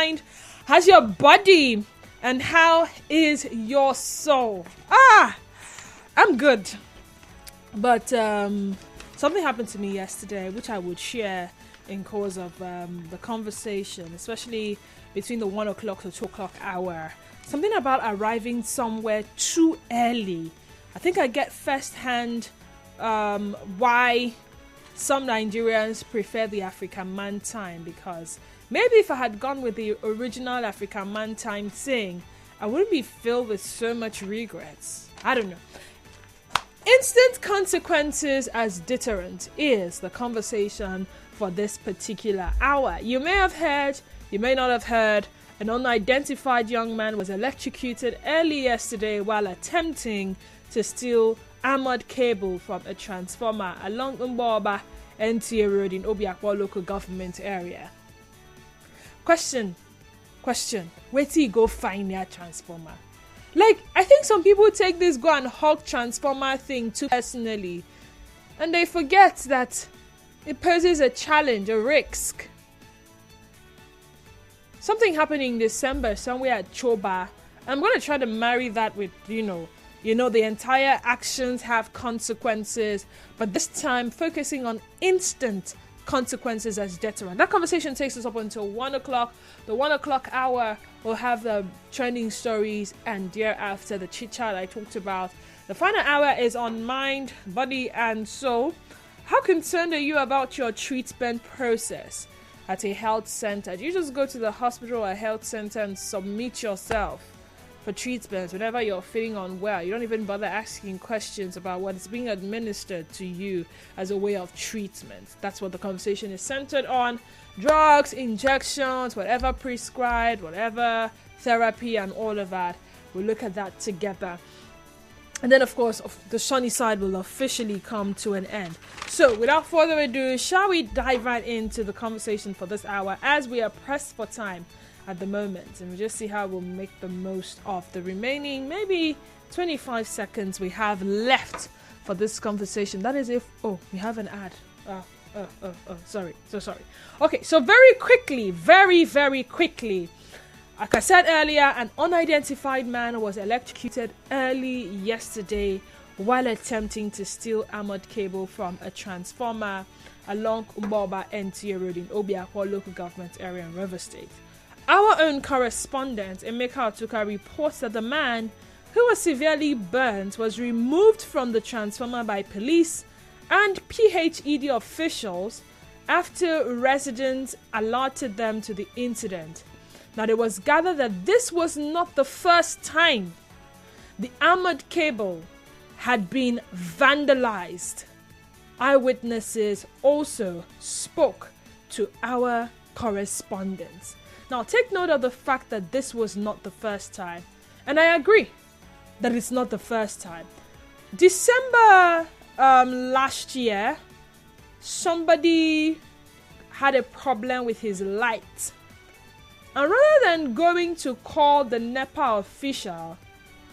mind? How's your body? And how is your soul? I'm good. But something happened to me yesterday, which I would share in course of the conversation, especially between the 1 o'clock to 2 o'clock hour. Something about arriving somewhere too early. I think I get firsthand why some Nigerians prefer the African man time, because maybe if I had gone with the original African man time thing, I wouldn't be filled with so much regrets. I don't know. Instant consequences as deterrent is the conversation for this particular hour. You may have heard, you may not have heard, an unidentified young man was electrocuted early yesterday while attempting to steal armored cable from a transformer along Mboba NTA Road in Obiakwa local government area. Question, where do you go find that transformer? Like, I think some people take this go and hug transformer thing too personally, and they forget that it poses a challenge, a risk. Something happened in December somewhere at Choba. I'm going to try to marry that with, you know, the entire actions have consequences, but this time focusing on instant consequences as deterrent. That conversation takes us up until 1 o'clock. The 1 o'clock hour will have the trending stories, and thereafter the chit chat I talked about. The final hour is on mind, body, and soul. How concerned are you about your treatment process at a health center? Do you just go to the hospital or health center and submit yourself for treatment whenever you're feeling unwell? You don't even bother asking questions about what is being administered to you as a way of treatment. That's what the conversation is centered on. Drugs, injections, whatever prescribed, whatever therapy, and all of that. We'll look at that together. And then, of course, the sunny side will officially come to an end. So, without further ado, shall we dive right into the conversation for this hour, as we are pressed for time at the moment, and we'll just see how we'll make the most of the remaining maybe 25 seconds we have left for this conversation. That is if we have an ad. Sorry. Okay, so very quickly, like I said earlier, an unidentified man was electrocuted early yesterday while attempting to steal armored cable from a transformer along Mboba NTA Road in Obiakwa local government area in River State. Our own correspondent, Emeka Otuka, reports that the man, who was severely burnt, was removed from the transformer by police and PHED officials after residents alerted them to the incident. Now, it was gathered that this was not the first time the armored cable had been vandalized. Eyewitnesses also spoke to our correspondents. Now, take note of the fact that this was not the first time. And I agree that it's not the first time. December last year, somebody had a problem with his light. And rather than going to call the NEPA official,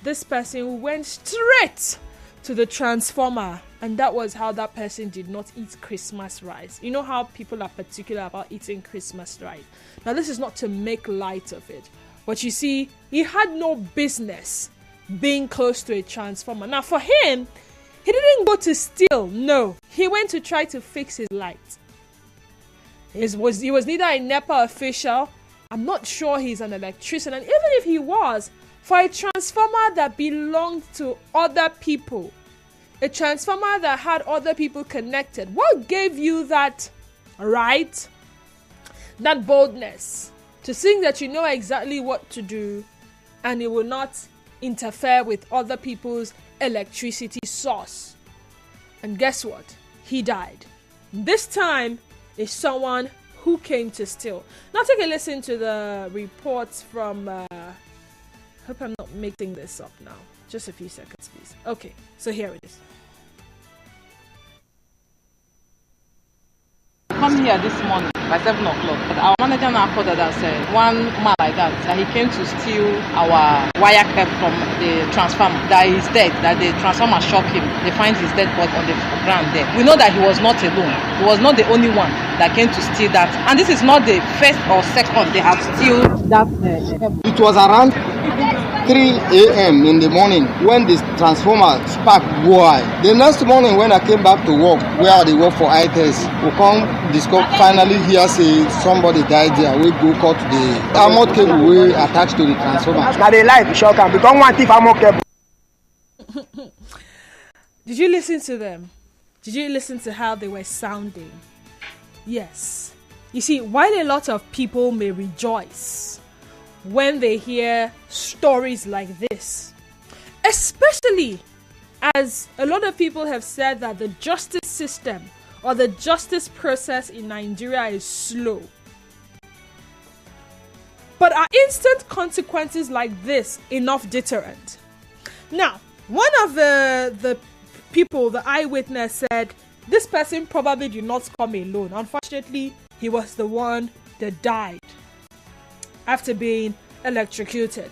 this person went straight to the transformer. And that was how that person did not eat Christmas rice. You know how people are particular about eating Christmas rice. Now, this is not to make light of it, but you see, he had no business being close to a transformer. Now, for him, he didn't go to steal. No, he went to try to fix his light. He was neither a NEPA official. I'm not sure he's an electrician. And even if he was, for a transformer that belonged to other people, a transformer that had other people connected, what gave you that right, that boldness to think that you know exactly what to do and it will not interfere with other people's electricity source? And guess what? He died. This time is someone who came to steal. Now take a listen to the reports from hope I'm not making this up now. Just a few seconds, please. Okay, so here it is. come here this morning by 7 o'clock. But our manager now called us and said, one man like that he came to steal our wire cap from the transformer, that he's dead, that the transformer shocked him. They find his dead body on the ground there. We know that he was not alone. He was not the only one that came to steal that. And this is not the first or second they have stolen that cable. It was around 3 a.m. in the morning when the transformer spark wide. The next morning when I came back to work, where they work for ITS, we come discover finally here say somebody died there. We go cut the armored cable we attached to the transformer. Now the life shock and become one thief armored cable. Did you listen to them? Did you listen to how they were sounding? Yes. You see, while a lot of people may rejoice when they hear stories like this, especially as a lot of people have said that the justice system or the justice process in Nigeria is slow. But are instant consequences like this enough deterrent? Now, one of the people, the eyewitness, said this person probably did not come alone. Unfortunately, he was the one that died after being electrocuted.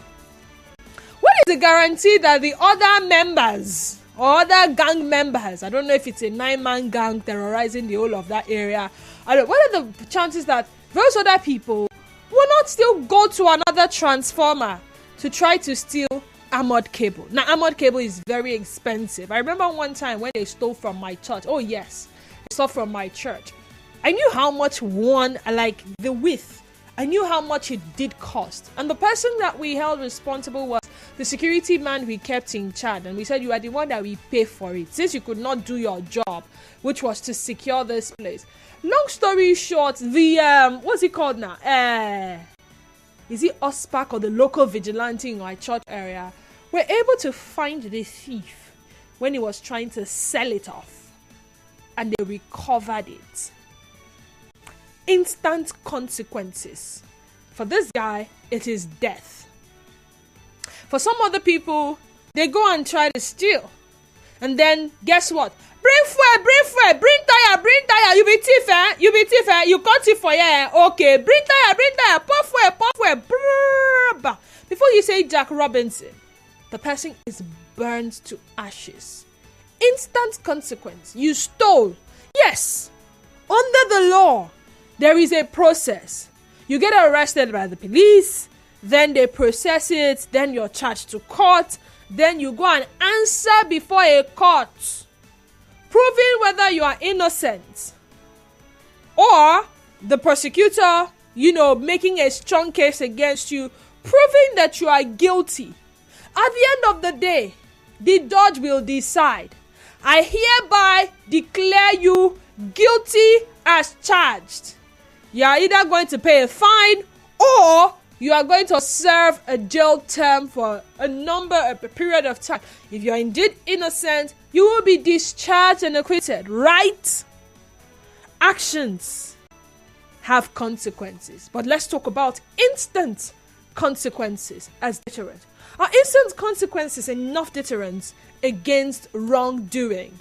What is the guarantee that the other members or other gang members, I don't know if it's a 9-man gang terrorizing the whole of that area, what are the chances that those other people will not still go to another transformer to try to steal armored cable? Now, armored cable is very expensive. I remember one time when they stole from my church. Oh yes, they stole from my church. I knew how much the width, I knew how much it did cost. And the person that we held responsible was the security man we kept in charge. And we said, you are the one that we pay for it, since you could not do your job, which was to secure this place. Long story short, the, what's it called now? Is it OSPAC or the local vigilante in my church area? Were able to find the thief when he was trying to sell it off. And they recovered it. Instant consequences. For this guy, it is death. For some other people, they go and try to steal. And then, guess what? Bring fuel, bring tire. You be thief, eh? You got it for here, okay. Bring tire, pour fuel. Brrr. Before you say Jack Robinson, the person is burned to ashes. Instant consequence. You stole. Yes, under the law, there is a process. You get arrested by the police, then they process it, then you're charged to court, then you go and answer before a court, proving whether you are innocent, or the prosecutor, making a strong case against you, proving that you are guilty. At the end of the day, the judge will decide. I hereby declare you guilty as charged. You are either going to pay a fine or you are going to serve a jail term for a period of time. If you are indeed innocent, you will be discharged and acquitted, right? Actions have consequences. But let's talk about instant consequences as deterrent. Are instant consequences enough deterrents against wrongdoing?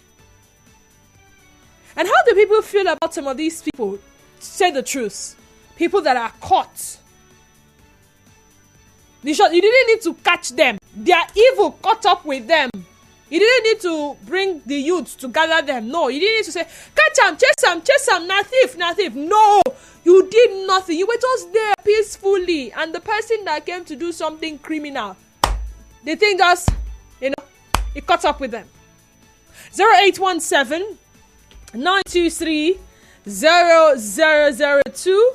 And how do people feel about some of these people? Say the truth. People that are caught. You didn't need to catch them. Their evil caught up with them. You didn't need to bring the youths to gather them. No, you didn't need to say, catch them, chase them, na thief. No, you did nothing. You were just there peacefully. And the person that came to do something criminal, the thing just, it caught up with them. 0817 923 0002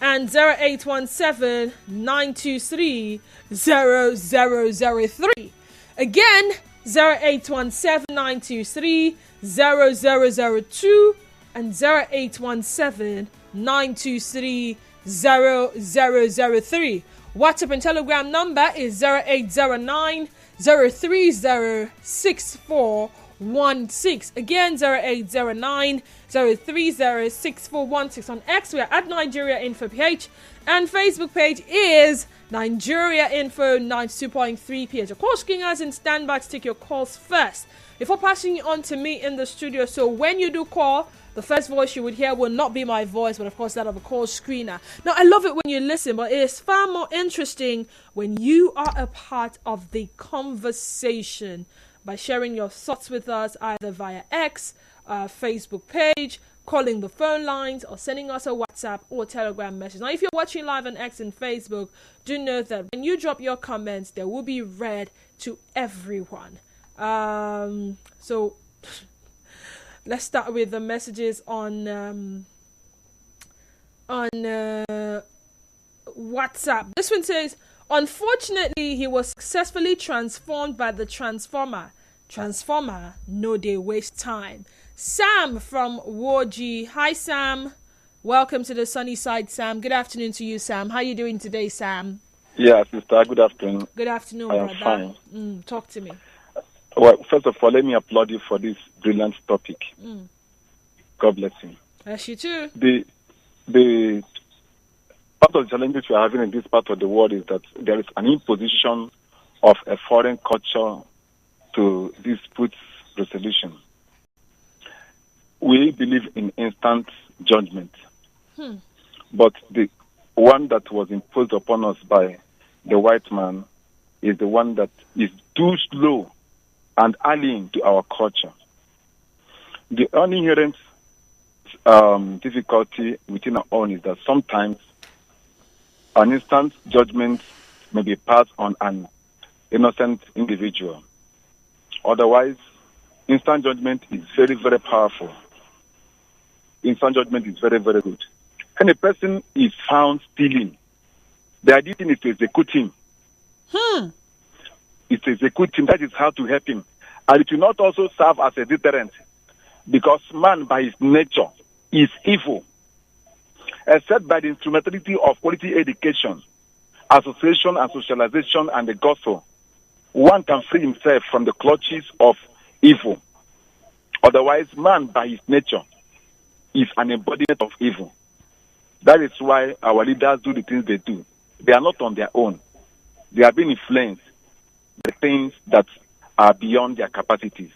and 0817 923 0003. Again, 0817 923 0002 and 0817 923 0003. WhatsApp and Telegram number is 0809 030 6416. Again, 0809 030 6416. On X, we are at Nigeria Info PH, and Facebook page is Nigeria Info 92.3 PH. Of course, King is in standby to take your calls first before passing it on to me in the studio. So when you do call, The first voice you would hear will not be my voice, but of course that of a call screener. Now, I love it when you listen, but it is far more interesting when you are a part of the conversation by sharing your thoughts with us either via X, Facebook page, calling the phone lines, or sending us a WhatsApp or Telegram message. Now, if you're watching live on X and Facebook, do note that when you drop your comments, they will be read to everyone. So let's start with the messages on WhatsApp. This one says, unfortunately, he was successfully transformed by the transformer. Transformer, no, they waste time. Sam from Warji. Hi, Sam. Welcome to the sunny side, Sam. Good afternoon to you, Sam. How are you doing today, Sam? Yeah, sister. Good afternoon. Good afternoon, I am brother. fine. Talk to me. Well, first of all, let me applaud you for this brilliant topic. God bless you. Bless you too. The part of the challenges we are having in this part of the world is that there is an imposition of a foreign culture to dispute resolution. We believe in instant judgment, but the one that was imposed upon us by the white man is the one that is too slow and alien to our culture. The inherent difficulty within our own is that sometimes an instant judgment may be passed on an innocent individual. Otherwise, instant judgment is very, very powerful. Instant judgment is very, very good. When a person is found stealing, the idea is to execute him. It's to execute him. That is how to help him. And it will not also serve as a deterrent, because man, by his nature, is evil. Except by the instrumentality of quality education, association and socialization and the gospel, one can free himself from the clutches of evil. Otherwise, man, by his nature, is an embodiment of evil. That is why our leaders do the things they do. They are not on their own. They are being influenced by things that are beyond their capacities,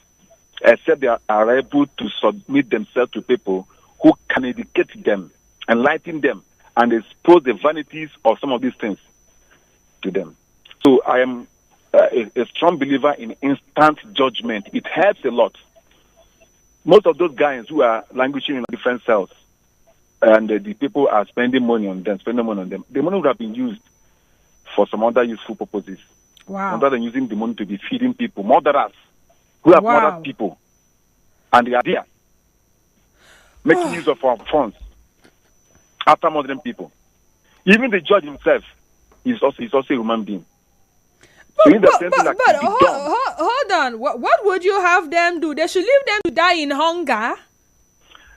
except they are able to submit themselves to people who can educate them, enlighten them, and expose the vanities of some of these things to them. So I am a strong believer in instant judgment. It helps a lot. Most of those guys who are languishing in different cells, and the people are spending money on them, the money would have been used for some other useful purposes. Wow. Rather than using the money to be feeding people, murderers who have murdered people, and they are there making use of our funds after murdering people. Even the judge himself is also a human being. But hold on. What would you have them do? They should leave them to die in hunger.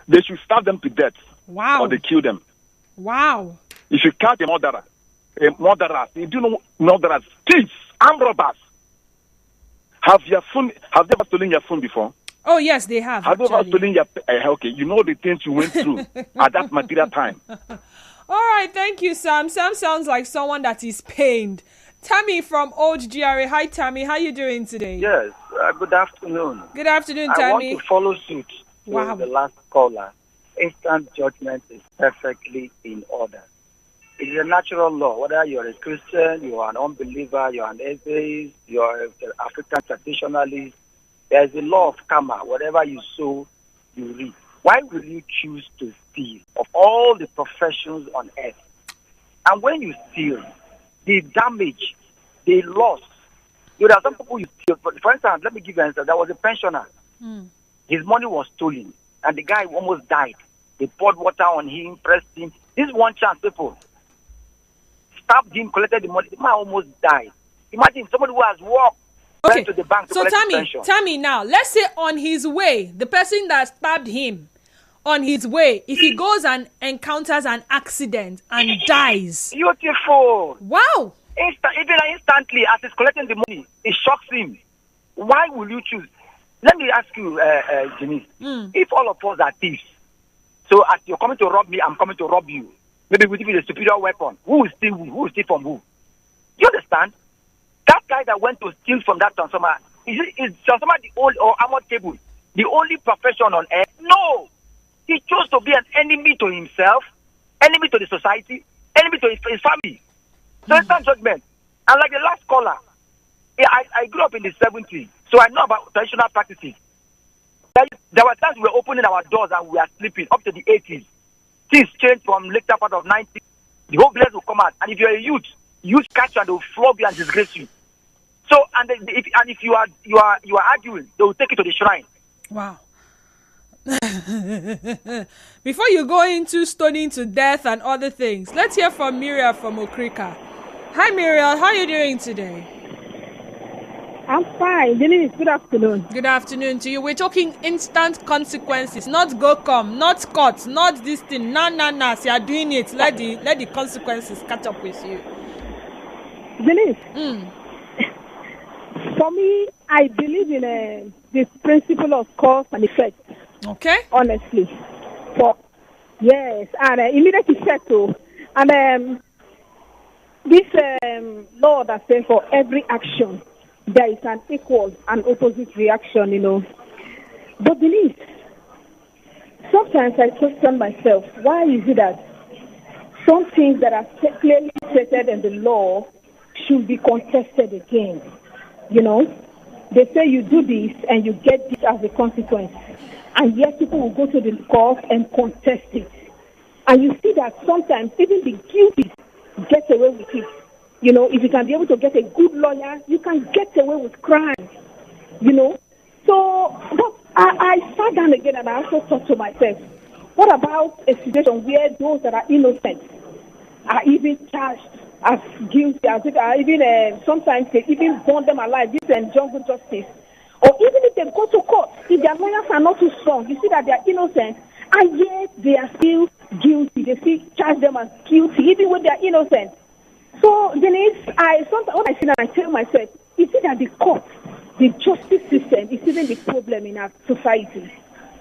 They should starve them to death. Wow. Or they kill them. Wow. If you catch a murderer, you do know murderers, thieves, armed robbers. Have they ever stolen your phone before? Oh yes, they have. Have they ever stolen your? Okay, you know the things you went through at that material time. All right, thank you, Sam. Sam sounds like someone that is pained. Tammy from Old GRA. Hi, Tammy. How you doing today? Yes. Good afternoon. Good afternoon, Tammy. I want to follow suit to the last caller. Instant judgment is perfectly in order. It is a natural law. Whether you're a Christian, you are an unbeliever, you're an atheist, you're an African traditionalist, there is a law of karma. Whatever you sow, you reap. Why will you choose to steal of all the professions on earth? And when you steal, the damage, the loss. There are some people you steal. For instance, let me give you an answer. There was a pensioner. His money was stolen, and the guy almost died. They poured water on him, pressed him. This is one chance, people. Stabbed him, collected the money. The man almost died. Imagine somebody who has walked to the bank to collect his pension. Tammy, now, let's say on his way, the person that stabbed him, on his way, if he goes and encounters an accident and dies. Beautiful. Wow. Even instantly, as he's collecting the money, it shocks him. Why will you choose? Let me ask you, Janice, if all of us are thieves, so as you're coming to rob me, I'm coming to rob you. Maybe we give you a superior weapon. Who will steal who? Who will steal from who? You understand? That guy that went to steal from that transformer, is transformer the old or armored cable the only profession on earth? No. He chose to be an enemy to himself, enemy to the society, enemy to his family. So instant judgment. And like the last caller, yeah, I grew up in the 70s, so I know about traditional practices. There were times we were opening our doors and we were sleeping up to the 80s. Things changed from later part of 90s. The whole place will come out, and if you're a youth catch you and they will flog you and disgrace you. So, if you are arguing, they will take you to the shrine. Wow. Before you go into stoning to death and other things, let's hear from Miriam from Okrika. Hi Miriam, how are you doing today? I'm fine. Denise, good afternoon. Good afternoon to you. We're talking instant consequences, not go come, not court, not this thing. Nah. So you're doing it. Let the consequences catch up with you. Denise, for me, I believe in this principle of cause and effect. Okay. Honestly, yes, and immediate effect too. And this law that says for every action there is an equal and opposite reaction, But Denise, sometimes I question myself, why is it that some things that are clearly stated in the law should be contested again? They say you do this and you get this as a consequence. And yet people will go to the court and contest it. And you see that sometimes even the guilty get away with it. If you can be able to get a good lawyer, you can get away with crime, So, but I sat down again and I also thought to myself, what about a situation where those that are innocent are even charged as guilty, even sometimes they even burn them alive, this is jungle justice. Or even if they go to court, if their lawyers are not too strong, you see that they are innocent, and yet they are still guilty. They still charge them as guilty, even when they are innocent. So, Denise, sometimes when I sit and I tell myself, is it that the court, the justice system, is even the problem in our society?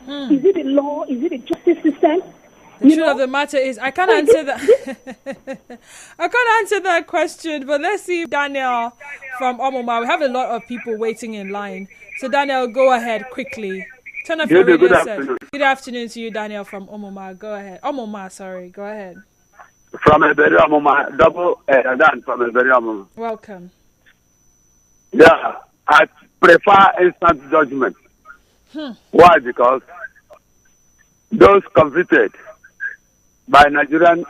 Is it the law? Is it the justice system? The truth of the matter is, I can't answer that. I can't answer that question. But let's see, Daniel from Omoma. We have a lot of people waiting in line. So, Daniel, go ahead quickly. Turn off your radio set. Good afternoon to you, Daniel from Omoma. Go ahead. Omoma, sorry. Go ahead. From a very Omoma, double Dan from a very Omoma. Welcome. Yeah, I prefer instant judgment. Why? Because those convicted by Nigerian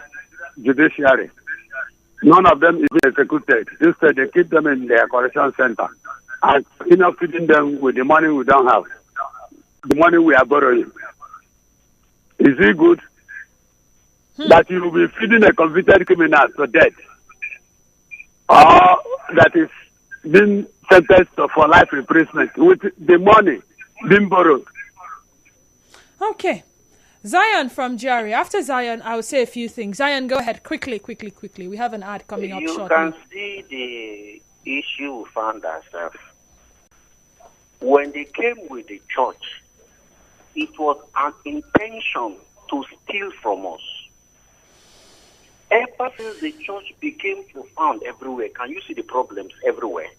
judiciary, none of them is executed. Instead, they keep them in their correction center and feeding them with the money we don't have, the money we are borrowing. Is it good that you will be feeding a convicted criminal to death, or that is being sentenced for life imprisonment with the money being borrowed? Okay. Zion from Jerry. After Zion, I will say a few things. Zion, go ahead. Quickly. We have an ad coming up shortly. You can see the issue we found ourselves. When they came with the church, it was an intention to steal from us. Ever since the church became profound everywhere, can you see the problems everywhere?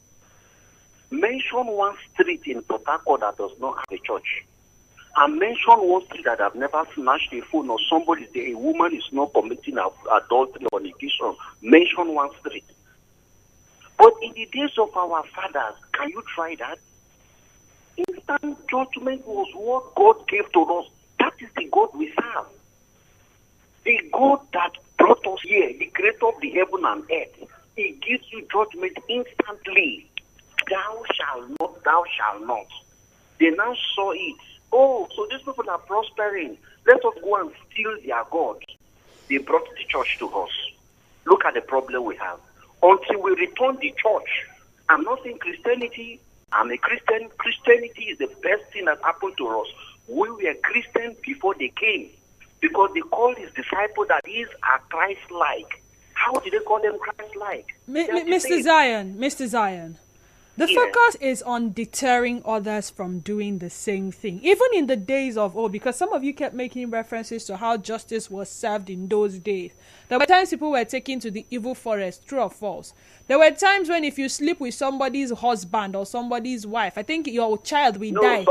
Mention one street in Port Harcourt that does not have a church. And mention one street that have never snatched a phone or somebody, a woman is not committing adultery or fornication. Mention one street. But in the days of our fathers, can you try that? Instant judgment was what God gave to us. That is the God we serve. The God that brought us here, the creator of the heaven and earth. He gives you judgment instantly. Thou shalt not, thou shalt not. They now saw it. Oh, so these people are prospering. Let us go and steal their God. They brought the church to us. Look at the problem we have. Until we return the church, I'm not saying Christianity, I'm a Christian. Christianity is the best thing that happened to us. We were Christians before they came. Because they called his disciples that these are Christ-like. How did they call them Christ-like? Mr. Zion, The focus is on deterring others from doing the same thing. Even in the days of old, because some of you kept making references to how justice was served in those days. There were times people were taken to the evil forest, true or false. There were times when if you sleep with somebody's husband or somebody's wife, I think your child will die.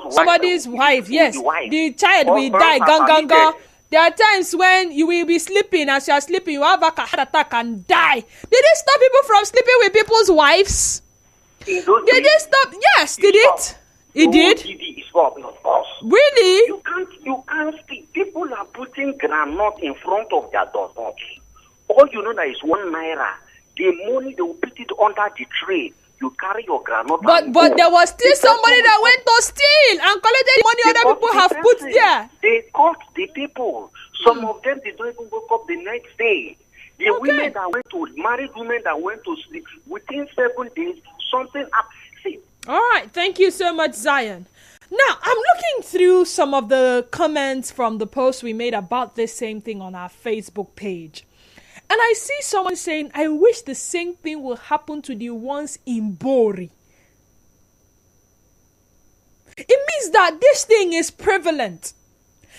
Somebody's wife, yes. The child will die, gang. There are times when you will be sleeping, as you are sleeping, you have a heart attack and die. Did it stop people from sleeping with people's wives? Did it stop? Yes, did it? It did? Really? You can't see. People are putting granite in front of their doors. All you know that is 1 naira. The money, they will put it under the tray. You carry your granite. But there was still somebody that went to steal and collected money other people have put there. They caught the people. Some of them, they don't even wake up the next day. The women that went to, married women that went to sleep, within 7 days, something happened. All right, thank you so much, Zion. Now, I'm looking through some of the comments from the post we made about this same thing on our Facebook page. And I see someone saying, I wish the same thing will happen to the ones in Bori. It means that this thing is prevalent.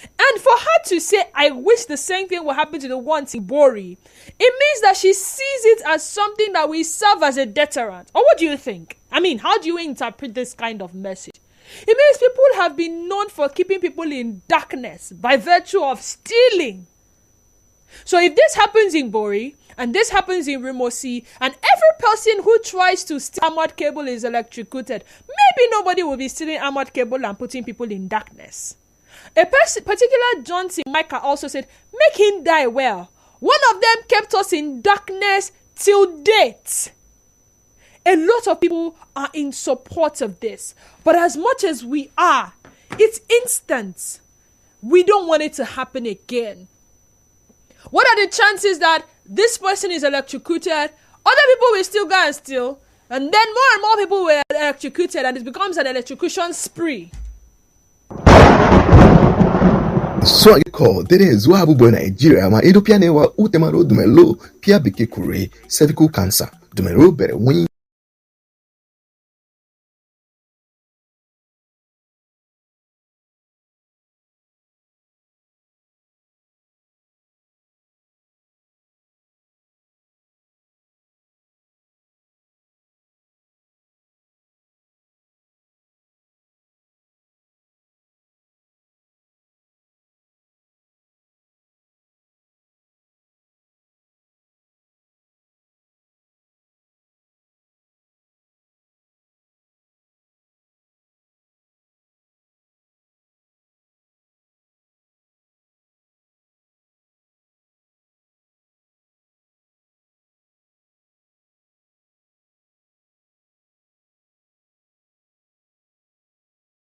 And for her to say, I wish the same thing will happen to the ones in Bori, it means that she sees it as something that will serve as a deterrent. Or what do you think? I mean, how do you interpret this kind of message? It means people have been known for keeping people in darkness by virtue of stealing. So if this happens in Bori, and this happens in Rimosi, and every person who tries to steal armored cable is electrocuted, maybe nobody will be stealing armored cable and putting people in darkness. A particular Johnson Micah also said, make him die well. One of them kept us in darkness till date. A lot of people are in support of this. But as much as we are, it's instant. We don't want it to happen again. What are the chances that this person is electrocuted, other people will still go and steal, and then more and more people were electrocuted, and it becomes an electrocution spree? So call there is Wabu Nigeria, my European Utemaro Dumelo, Pia Bike Kure, cervical cancer, Dumelo Bere Wing.